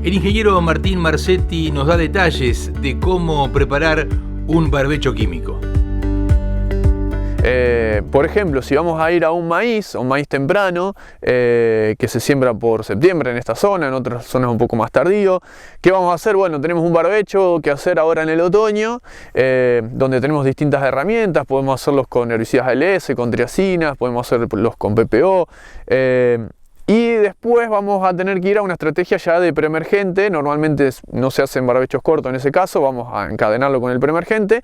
El ingeniero Martín Marcetti nos da detalles de cómo preparar un barbecho químico. Por ejemplo, si vamos a ir a un maíz temprano, que se siembra por septiembre en esta zona, en otras zonas un poco más tardío, ¿qué vamos a hacer? Bueno, tenemos un barbecho que hacer ahora en el otoño, donde tenemos distintas herramientas. Podemos hacerlos con herbicidas ALS, con triacinas, podemos hacerlos con PPO. Y después vamos a tener que ir a una estrategia ya de preemergente. Normalmente no se hacen barbechos cortos en ese caso, vamos a encadenarlo con el preemergente,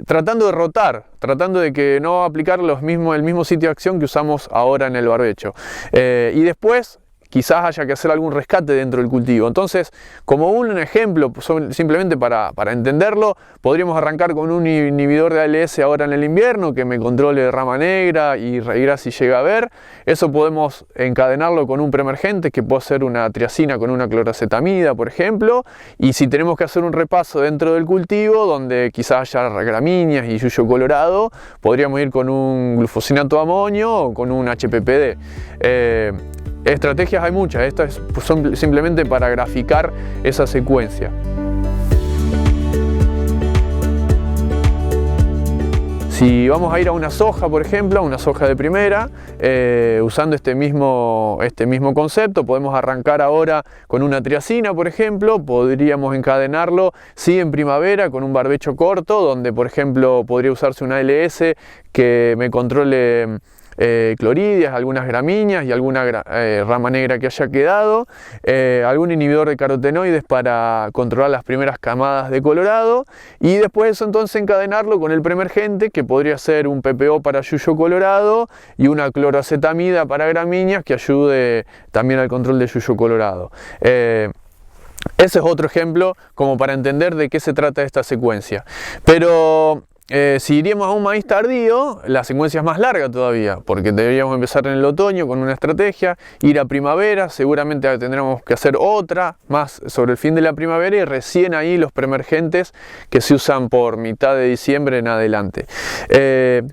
tratando de rotar, tratando de que no aplicar el mismo sitio de acción que usamos ahora en el barbecho. Y después quizás haya que hacer algún rescate dentro del cultivo. Entonces, como un ejemplo, simplemente para entenderlo, podríamos arrancar con un inhibidor de ALS ahora en el invierno, que me controle rama negra y raíz si llega a ver. Eso podemos encadenarlo con un preemergente, que puede ser una triacina con una cloracetamida, por ejemplo. Y si tenemos que hacer un repaso dentro del cultivo, donde quizás haya gramíneas y yuyo colorado, podríamos ir con un glufosinato de amonio o con un HPPD. Estrategias hay muchas, estas son simplemente para graficar esa secuencia. Si vamos a ir a una soja, por ejemplo, a una soja de primera, usando este mismo concepto, podemos arrancar ahora con una triacina, por ejemplo. Podríamos encadenarlo, sí, en primavera con un barbecho corto, donde por ejemplo podría usarse una ALS que me controle cloridias, algunas gramíneas y alguna rama negra que haya quedado, algún inhibidor de carotenoides para controlar las primeras camadas de colorado, y después eso entonces encadenarlo con el preemergente, que podría ser un PPO para yuyo colorado y una cloroacetamida para gramíneas que ayude también al control de yuyo colorado. Ese es otro ejemplo como para entender de qué se trata esta secuencia. Pero si iríamos a un maíz tardío, la secuencia es más larga todavía, porque deberíamos empezar en el otoño con una estrategia, ir a primavera, seguramente tendremos que hacer otra más sobre el fin de la primavera, y recién ahí los preemergentes que se usan por mitad de diciembre en adelante.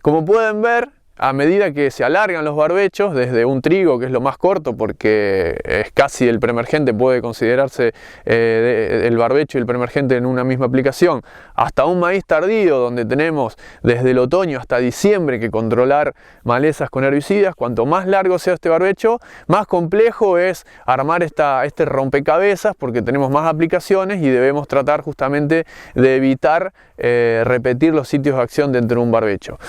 Como pueden ver, a medida que se alargan los barbechos, desde un trigo, que es lo más corto porque es casi el preemergente, puede considerarse el barbecho y el preemergente en una misma aplicación, hasta un maíz tardío, donde tenemos desde el otoño hasta diciembre que controlar malezas con herbicidas. Cuanto más largo sea este barbecho, más complejo es armar este rompecabezas, porque tenemos más aplicaciones y debemos tratar justamente de evitar repetir los sitios de acción dentro de un barbecho.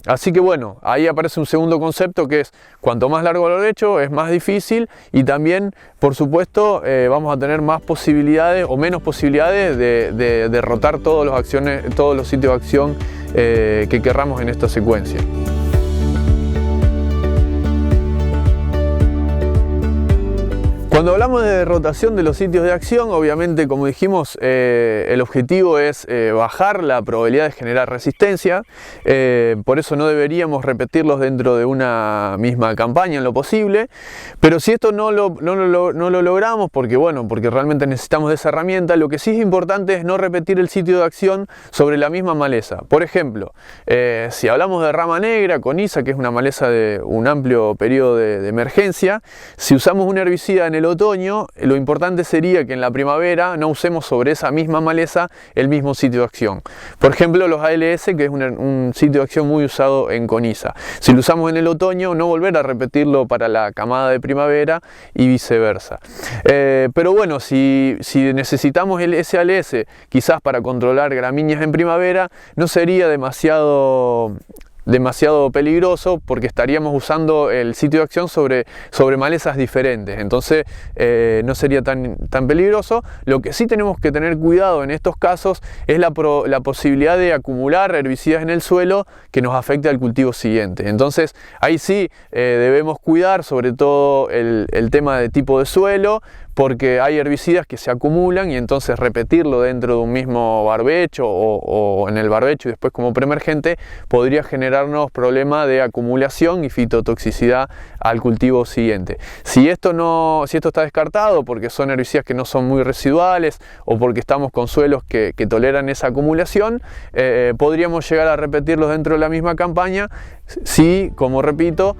Así que bueno, ahí aparece un segundo concepto, que es cuanto más largo el barbecho es más difícil, y también por supuesto vamos a tener más posibilidades o menos posibilidades de derrotar todos los sitios de acción que querramos en esta secuencia. Cuando hablamos de rotación de los sitios de acción, obviamente, como dijimos, el objetivo es bajar la probabilidad de generar resistencia. Por eso no deberíamos repetirlos dentro de una misma campaña en lo posible. Pero si esto no lo logramos, porque realmente necesitamos de esa herramienta, lo que sí es importante es no repetir el sitio de acción sobre la misma maleza. Por ejemplo, si hablamos de rama negra, coniza, que es una maleza de un amplio periodo de emergencia, si usamos un herbicida en el otoño, lo importante sería que en la primavera no usemos sobre esa misma maleza el mismo sitio de acción. Por ejemplo, los ALS, que es un sitio de acción muy usado en coniza. Si lo usamos en el otoño, no volver a repetirlo para la camada de primavera y viceversa. Pero bueno, si necesitamos ese ALS quizás para controlar gramíneas en primavera, no sería demasiado peligroso, porque estaríamos usando el sitio de acción sobre malezas diferentes. Entonces no sería tan peligroso. Lo que sí tenemos que tener cuidado en estos casos es la posibilidad de acumular herbicidas en el suelo que nos afecte al cultivo siguiente. Entonces ahí sí debemos cuidar sobre todo el tema de tipo de suelo, porque hay herbicidas que se acumulan, y entonces repetirlo dentro de un mismo barbecho o en el barbecho y después como preemergente podría generar generarnos problema de acumulación y fitotoxicidad al cultivo siguiente. Si esto está descartado porque son herbicidas que no son muy residuales o porque estamos con suelos que toleran esa acumulación, podríamos llegar a repetirlos dentro de la misma campaña si, como repito,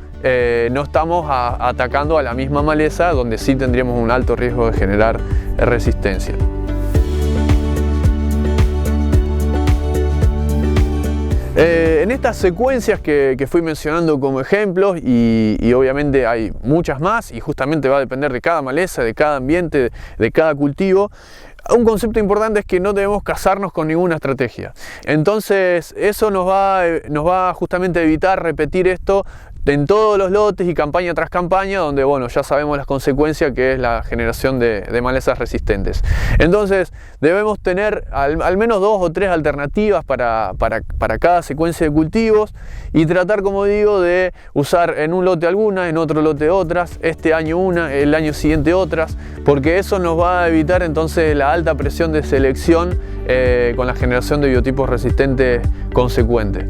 no estamos atacando a la misma maleza, donde sí tendríamos un alto riesgo de generar resistencia. En estas secuencias que fui mencionando como ejemplos, y obviamente hay muchas más, y justamente va a depender de cada maleza, de cada ambiente, de cada cultivo, un concepto importante es que no debemos casarnos con ninguna estrategia. Entonces eso nos va justamente a evitar repetir esto en todos los lotes y campaña tras campaña, donde bueno, ya sabemos las consecuencias que es la generación de malezas resistentes. Entonces debemos tener al menos 2 o 3 alternativas para cada secuencia de cultivos y tratar, como digo, de usar en un lote algunas, en otro lote otras, este año una, el año siguiente otras, porque eso nos va a evitar entonces la alta presión de selección con la generación de biotipos resistentes consecuente.